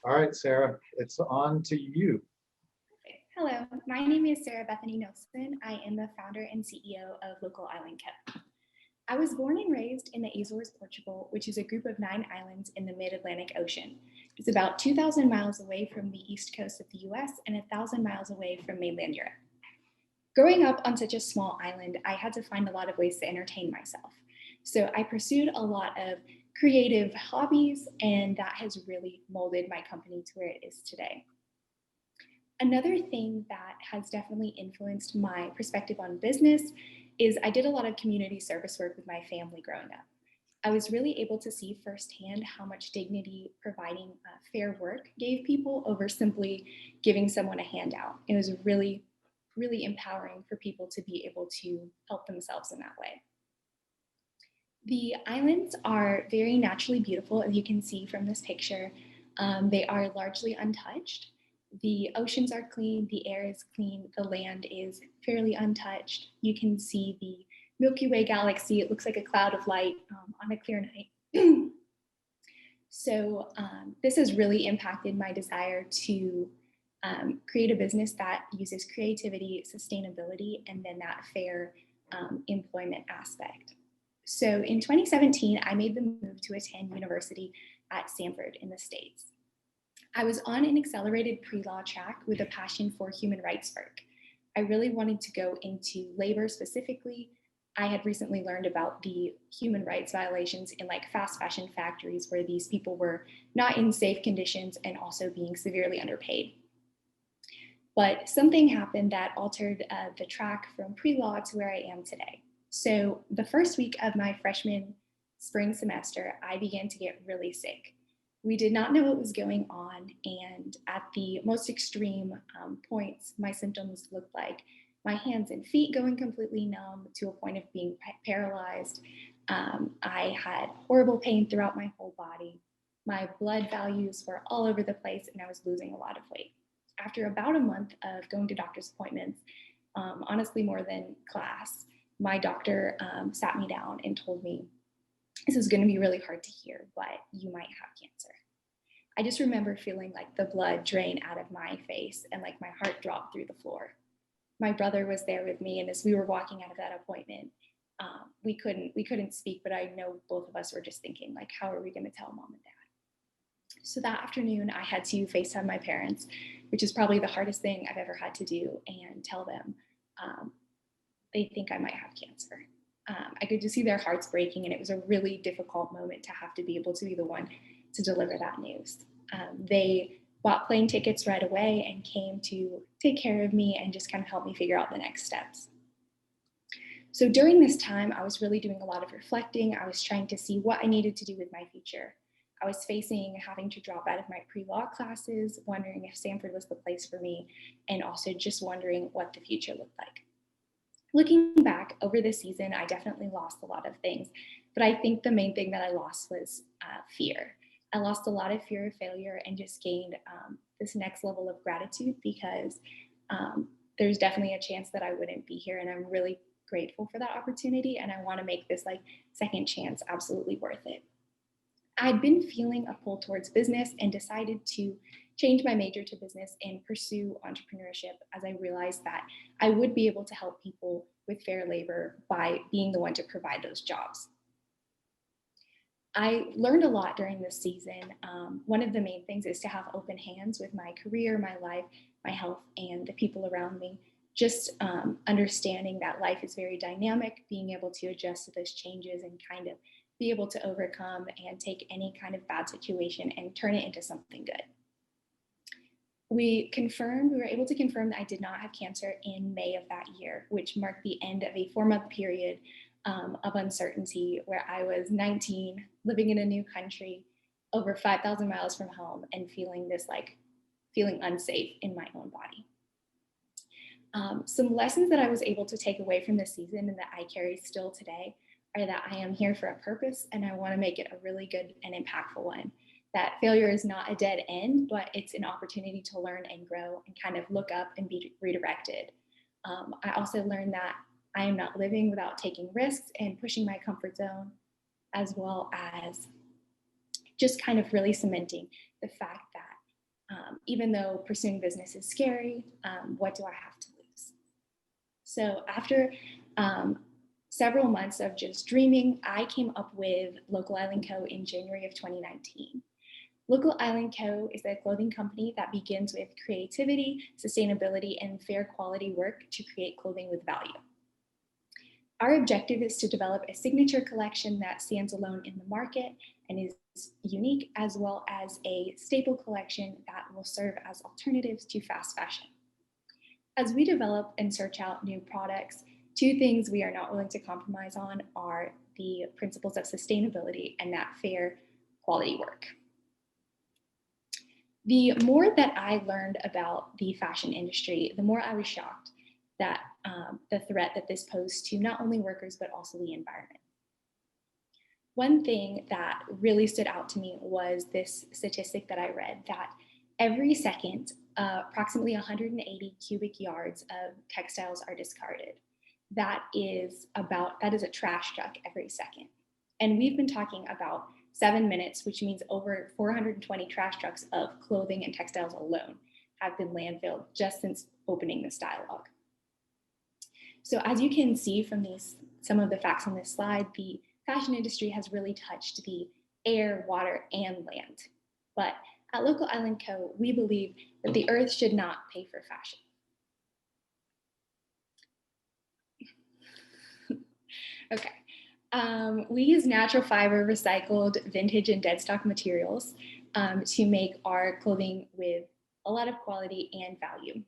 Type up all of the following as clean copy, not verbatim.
All right, Sarah, it's on to you. Hello, my name is Sarah Bethany Nelson. I am the founder and CEO of Local Island Cup. I was born and raised in the Azores, Portugal, which is a group of 9 islands in the mid-Atlantic Ocean. It's about 2,000 miles away from the east coast of the US and 1,000 miles away from mainland Europe. Growing up on such a small island, I had to find a lot of ways to entertain myself. So I pursued a lot of creative hobbies, and that has really molded my company to where it is today. Another thing that has definitely influenced my perspective on business is I did a lot of community service work with my family growing up. I was really able to see firsthand how much dignity providing fair work gave people over simply giving someone a handout. It was really, really empowering for people to be able to help themselves in that way. The islands are very naturally beautiful, as you can see from this picture. They are largely untouched. The oceans are clean, the air is clean, the land is fairly untouched. You can see the Milky Way galaxy. It looks like a cloud of light on a clear night. This has really impacted my desire to create a business that uses creativity, sustainability, and then that fair employment aspect. So in 2017, I made the move to attend university at Stanford in the States. I was on an accelerated pre-law track with a passion for human rights work. I really wanted to go into labor specifically. I had recently learned about the human rights violations in like fast fashion factories where these people were not in safe conditions and also being severely underpaid. But something happened that altered the track from pre-law to where I am today. So the first week of my freshman spring semester, I began to get really sick. We did not know what was going on, and at the most extreme points, my symptoms looked like my hands and feet going completely numb to a point of being paralyzed. I had horrible pain throughout my whole body. My blood values were all over the place, and I was losing a lot of weight. After about a month of going to doctor's appointments, honestly more than class, my doctor sat me down and told me, this is going to be really hard to hear, but you might have cancer. I just remember feeling like the blood drain out of my face and like my heart dropped through the floor. My brother was there with me, and as we were walking out of that appointment, we couldn't speak, but I know both of us were just thinking like, how are we going to tell mom and dad? So that afternoon, I had to FaceTime my parents, which is probably the hardest thing I've ever had to do, and tell them they think I might have cancer. I could just see their hearts breaking, and it was a really difficult moment to have to be able to be the one to deliver that news. They bought plane tickets right away and came to take care of me and just kind of help me figure out the next steps. So during this time, I was really doing a lot of reflecting. I was trying to see what I needed to do with my future. I was facing having to drop out of my pre-law classes, wondering if Stanford was the place for me, and also just wondering what the future looked like. Looking back over this season, I definitely lost a lot of things, but I think the main thing that I lost was fear. I lost a lot of fear of failure and just gained this next level of gratitude because there's definitely a chance that I wouldn't be here, and I'm really grateful for that opportunity, and I want to make this like second chance absolutely worth it. I'd been feeling a pull towards business and decided to change my major to business and pursue entrepreneurship as I realized that I would be able to help people with fair labor by being the one to provide those jobs. I learned a lot during this season. One of the main things is to have open hands with my career, my life, my health, and the people around me. Just understanding that life is very dynamic, being able to adjust to those changes and kind of be able to overcome and take any kind of bad situation and turn it into something good. We were able to confirm that I did not have cancer in May of that year, which marked the end of a 4-month period of uncertainty where I was 19, living in a new country, over 5,000 miles from home, and feeling unsafe in my own body. Some lessons that I was able to take away from this season and that I carry still today are that I am here for a purpose, and I want to make it a really good and impactful one. That failure is not a dead end, but it's an opportunity to learn and grow and kind of look up and be redirected. I also learned that I am not living without taking risks and pushing my comfort zone, as well as just kind of really cementing the fact that Even though pursuing business is scary, what do I have to lose? So after several months of just dreaming, I came up with Local Island Co. in January of 2019. Local Island Co. is a clothing company that begins with creativity, sustainability, and fair quality work to create clothing with value. Our objective is to develop a signature collection that stands alone in the market and is unique, as well as a staple collection that will serve as alternatives to fast fashion. As we develop and search out new products, two things we are not willing to compromise on are the principles of sustainability and that fair quality work. The more that I learned about the fashion industry, the more I was shocked that the threat that this posed to not only workers, but also the environment. One thing that really stood out to me was this statistic that I read, that every second, approximately 180 cubic yards of textiles are discarded. That is a trash truck every second. And we've been talking about 7 minutes, which means over 420 trash trucks of clothing and textiles alone have been landfilled just since opening this dialogue. So as you can see from some of the facts on this slide, the fashion industry has really touched the air, water, and land. But at Local Island Co., we believe that the earth should not pay for fashion. Okay. We use natural fiber, recycled, vintage, and dead stock materials to make our clothing with a lot of quality and value.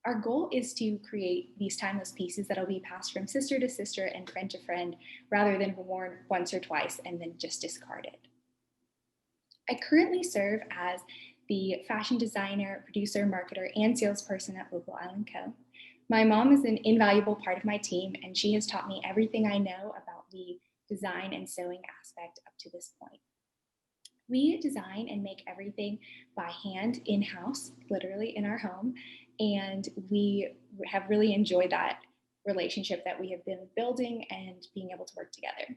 Our goal is to create these timeless pieces that will be passed from sister to sister and friend to friend, rather than worn once or twice and then just discarded. I currently serve as the fashion designer, producer, marketer, and salesperson at Local Island Co. My mom is an invaluable part of my team, and she has taught me everything I know about the design and sewing aspect up to this point. We design and make everything by hand in-house, literally in our home, and we have really enjoyed that relationship that we have been building and being able to work together.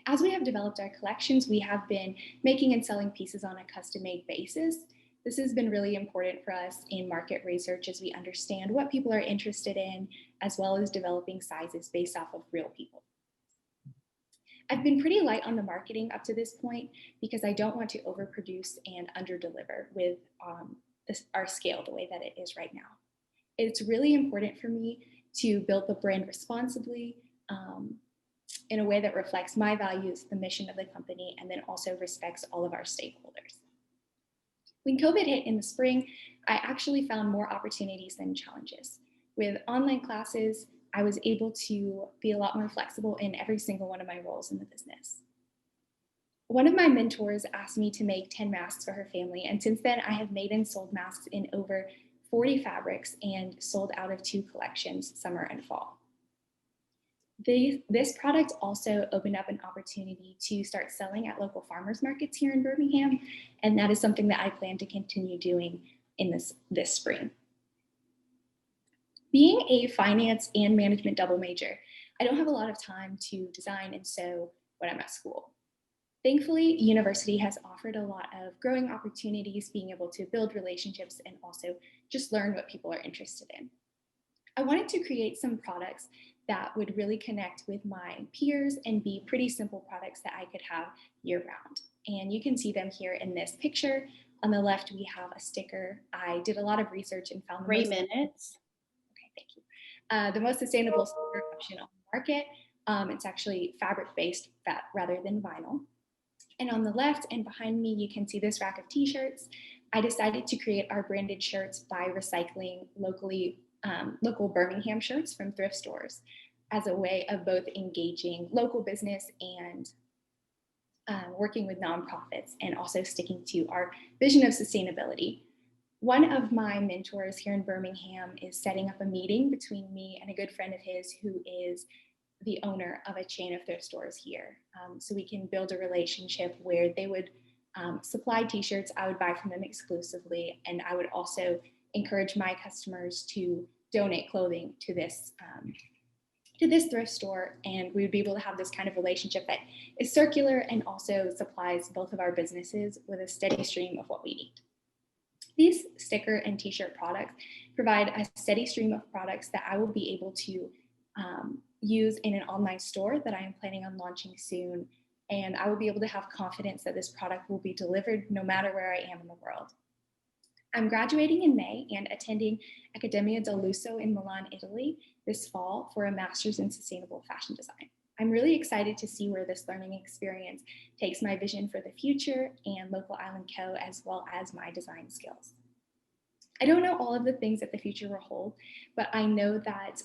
As we have developed our collections, we have been making and selling pieces on a custom-made basis. This has been really important for us in market research as we understand what people are interested in, as well as developing sizes based off of real people. I've been pretty light on the marketing up to this point because I don't want to overproduce and underdeliver with our scale the way that it is right now. It's really important for me to build the brand responsibly in a way that reflects my values, the mission of the company, and then also respects all of our stakeholders. When COVID hit in the spring, I actually found more opportunities than challenges. With online classes, I was able to be a lot more flexible in every single one of my roles in the business. One of my mentors asked me to make 10 masks for her family, and since then I have made and sold masks in over 40 fabrics and sold out of 2 collections, summer and fall. This product also opened up an opportunity to start selling at local farmers markets here in Birmingham, and that is something that I plan to continue doing in this spring. Being a finance and management double major, I don't have a lot of time to design and sew when I'm at school. Thankfully, university has offered a lot of growing opportunities, being able to build relationships and also just learn what people are interested in. I wanted to create some products that would really connect with my peers and be pretty simple products that I could have year round. And you can see them here in this picture. On the left, we have a sticker. I did a lot of research and found 3 minutes. Okay, thank you. The most sustainable sticker option on the market. It's actually fabric-based rather than vinyl. And on the left and behind me, you can see this rack of t-shirts. I decided to create our branded shirts by recycling local Birmingham shirts from thrift stores as a way of both engaging local business and working with nonprofits, and also sticking to our vision of sustainability. One of my mentors here in Birmingham is setting up a meeting between me and a good friend of his who is the owner of a chain of thrift stores here. So we can build a relationship where they would supply t-shirts, I would buy from them exclusively, and I would also encourage my customers to donate clothing to this thrift store, and we would be able to have this kind of relationship that is circular and also supplies both of our businesses with a steady stream of what we need. These sticker and t-shirt products provide a steady stream of products that I will be able to use in an online store that I am planning on launching soon. And I will be able to have confidence that this product will be delivered no matter where I am in the world. I'm graduating in May and attending Accademia del Lusso in Milan, Italy this fall for a master's in sustainable fashion design. I'm really excited to see where this learning experience takes my vision for the future and Local Island Co., as well as my design skills. I don't know all of the things that the future will hold, but I know that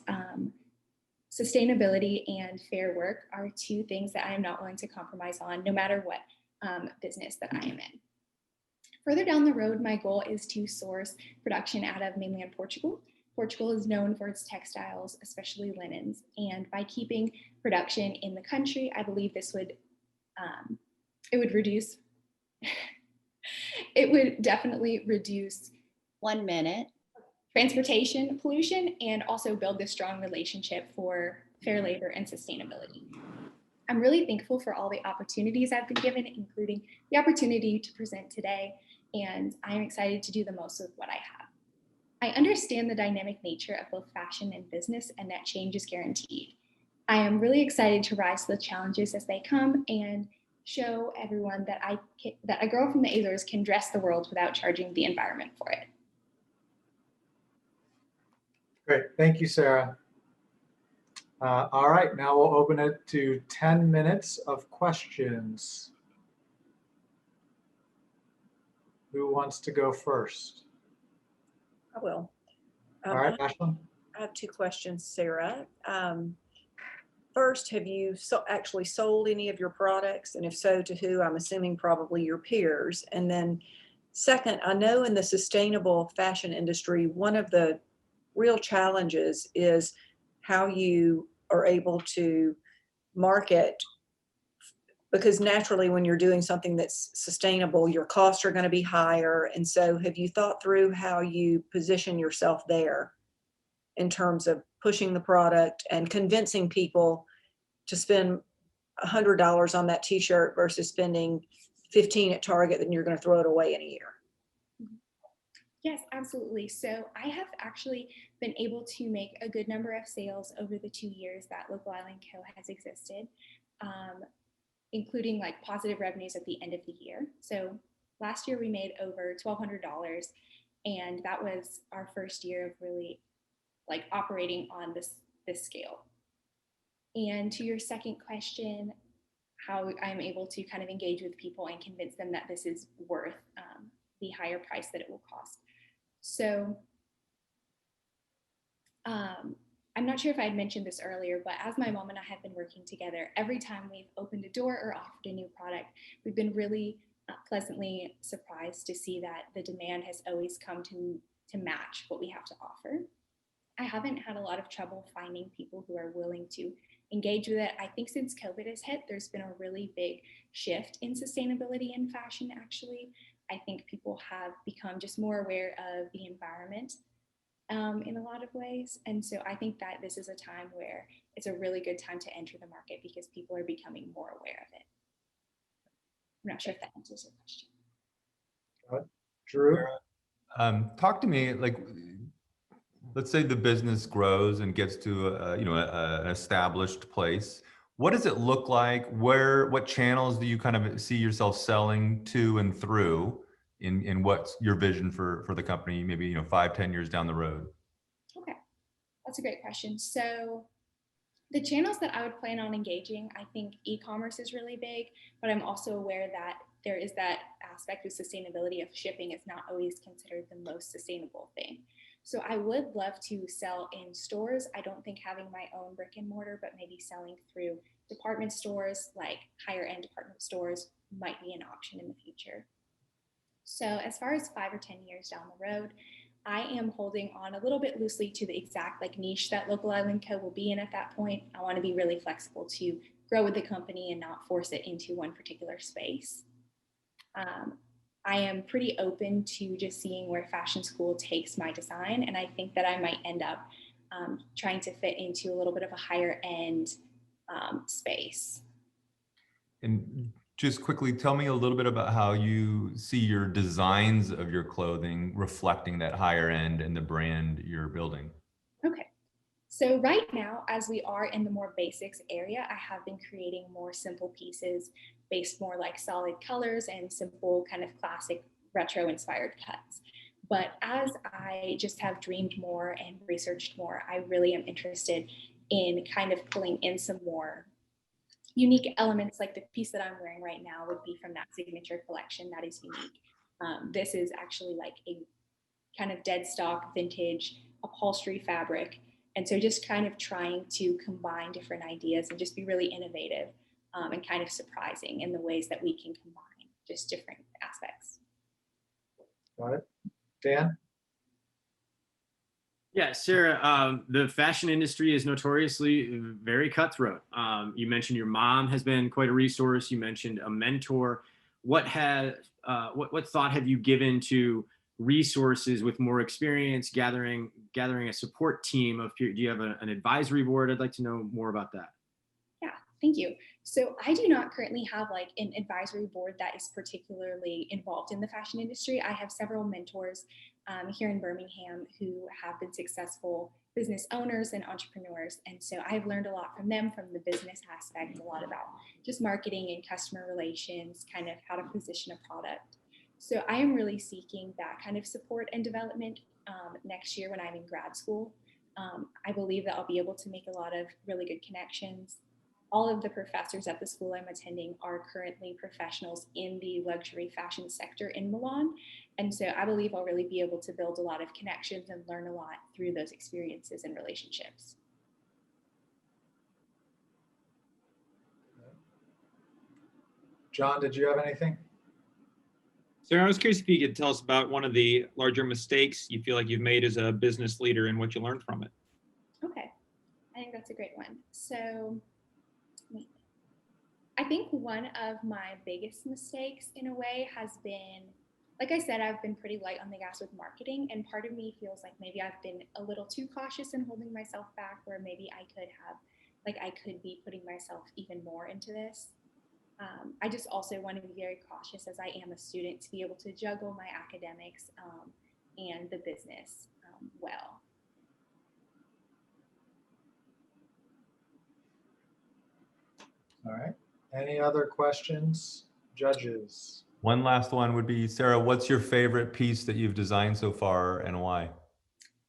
sustainability and fair work are two things that I am not willing to compromise on, no matter what business that I am in. Further down the road, my goal is to source production out of mainland Portugal. Portugal is known for its textiles, especially linens, and by keeping production in the country, I believe this would it would reduce it would definitely reduce 1 minute. transportation pollution and also build this strong relationship for fair labor and sustainability. I'm really thankful for all the opportunities I've been given, including the opportunity to present today, and I'm excited to do the most with what I have. I understand the dynamic nature of both fashion and business, and that change is guaranteed. I am really excited to rise to the challenges as they come and show everyone that that a girl from the Azores can dress the world without charging the environment for it. Great, thank you, Sarah. All right, now we'll open it to 10 minutes of questions. Who wants to go first? I will. All right, Ashlyn? I have 2 questions, Sarah. First, have you actually sold any of your products? And if so, to who? I'm assuming probably your peers. And then second, I know in the sustainable fashion industry, one of the real challenges is how you are able to market, because naturally when you're doing something that's sustainable, your costs are going to be higher. And so have you thought through how you position yourself there in terms of pushing the product and convincing people to spend $100 on that t-shirt versus spending 15 at Target, then you're going to throw it away in a year? Yes, absolutely. So I have actually been able to make a good number of sales over the 2 years that Local Island Co. has existed, including like positive revenues at the end of the year. So last year we made over $1,200, and that was our first year of really like operating on this scale. And to your second question, how I'm able to kind of engage with people and convince them that this is worth the higher price that it will cost. So I'm not sure if I had mentioned this earlier, but as my mom and I have been working together, every time we've opened a door or offered a new product, we've been really pleasantly surprised to see that the demand has always come to match what we have to offer. I haven't had a lot of trouble finding people who are willing to engage with it. I think since COVID has hit, there's been a really big shift in sustainability in fashion, actually. I think people have become just more aware of the environment in a lot of ways. And so I think that this is a time where it's a really good time to enter the market because people are becoming more aware of it. I'm not sure if that answers your question. Drew? Talk to me, like, let's say the business grows and gets to an established place. What does it look like? What channels do you kind of see yourself selling to and through? In what's your vision for the company, maybe 5-10 years down the road? Okay, that's a great question. So the channels that I would plan on engaging, I think e-commerce is really big, but I'm also aware that there is that aspect of sustainability of shipping is not always considered the most sustainable thing. So I would love to sell in stores. I don't think having my own brick and mortar, but maybe selling through department stores, like higher end department stores, might be an option in the future. So as far as 5 or 10 years down the road, I am holding on a little bit loosely to the exact like niche that Local Island Co. will be in at that point. I want to be really flexible to grow with the company and not force it into one particular space. I am pretty open to just seeing where fashion school takes my design, and I think that I might end up trying to fit into a little bit of a higher end space. And just quickly tell me a little bit about how you see your designs of your clothing reflecting that higher end and the brand you're building. Okay. So right now, as we are in the more basics area, I have been creating more simple pieces based more like solid colors and simple kind of classic retro inspired cuts. But as I just have dreamed more and researched more, I really am interested in kind of pulling in some more unique elements. Like the piece that I'm wearing right now would be from that signature collection that is unique. This is actually like a kind of dead stock vintage upholstery fabric. And so just kind of trying to combine different ideas and just be really innovative and kind of surprising in the ways that we can combine just different aspects. Got it. Dan? Yeah, Sarah, the fashion industry is notoriously very cutthroat. You mentioned your mom has been quite a resource. You mentioned a mentor. What thought have you given to resources with more experience, gathering a support team of peer? Do you have an advisory board? I'd like to know more about that. Yeah, thank you. So I do not currently have like an advisory board that is particularly involved in the fashion industry. I have several mentors here in Birmingham who have been successful business owners and entrepreneurs. And so I've learned a lot from them, from the business aspect, a lot about just marketing and customer relations, kind of how to position a product. So I am really seeking that kind of support and development next year when I'm in grad school. I believe that I'll be able to make a lot of really good connections. All of the professors at the school I'm attending are currently professionals in the luxury fashion sector in Milan. And so I believe I'll really be able to build a lot of connections and learn a lot through those experiences and relationships. John, did you have anything? Sarah, I was curious if you could tell us about one of the larger mistakes you feel like you've made as a business leader and what you learned from it. Okay, I think that's a great one. So I think one of my biggest mistakes in a way has been, like I said, I've been pretty light on the gas with marketing, and part of me feels like maybe I've been a little too cautious and holding myself back, where maybe I could be putting myself even more into this. I just also want to be very cautious as I am a student to be able to juggle my academics and the business well. All right. Any other questions, judges? One last one would be, Sarah, what's your favorite piece that you've designed so far and why?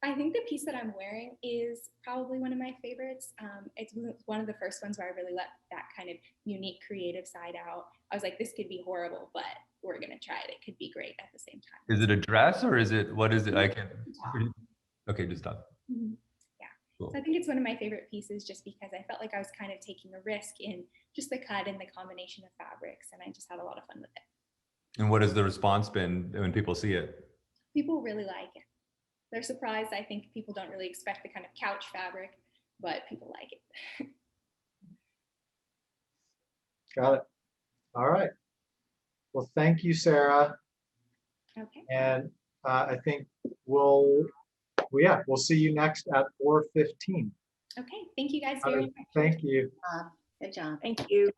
I think the piece that I'm wearing is probably one of my favorites. It's one of the first ones where I really let that kind of unique creative side out. I was like, this could be horrible, but we're going to try it. It could be great at the same time. Is it a dress or what is it? Okay, just done. Mm-hmm. Yeah. Cool. So I think it's one of my favorite pieces just because I felt like I was kind of taking a risk in just the cut and the combination of fabrics, and I just had a lot of fun with it. And what has the response been when people see it? People really like it. They're surprised. I think people don't really expect the kind of couch fabric, but people like it. Got it. All right. Well, thank you, Sarah. Okay. And I think we'll see you next at 4:15. Okay. Thank you guys very much. Thank you. Good job. Thank you.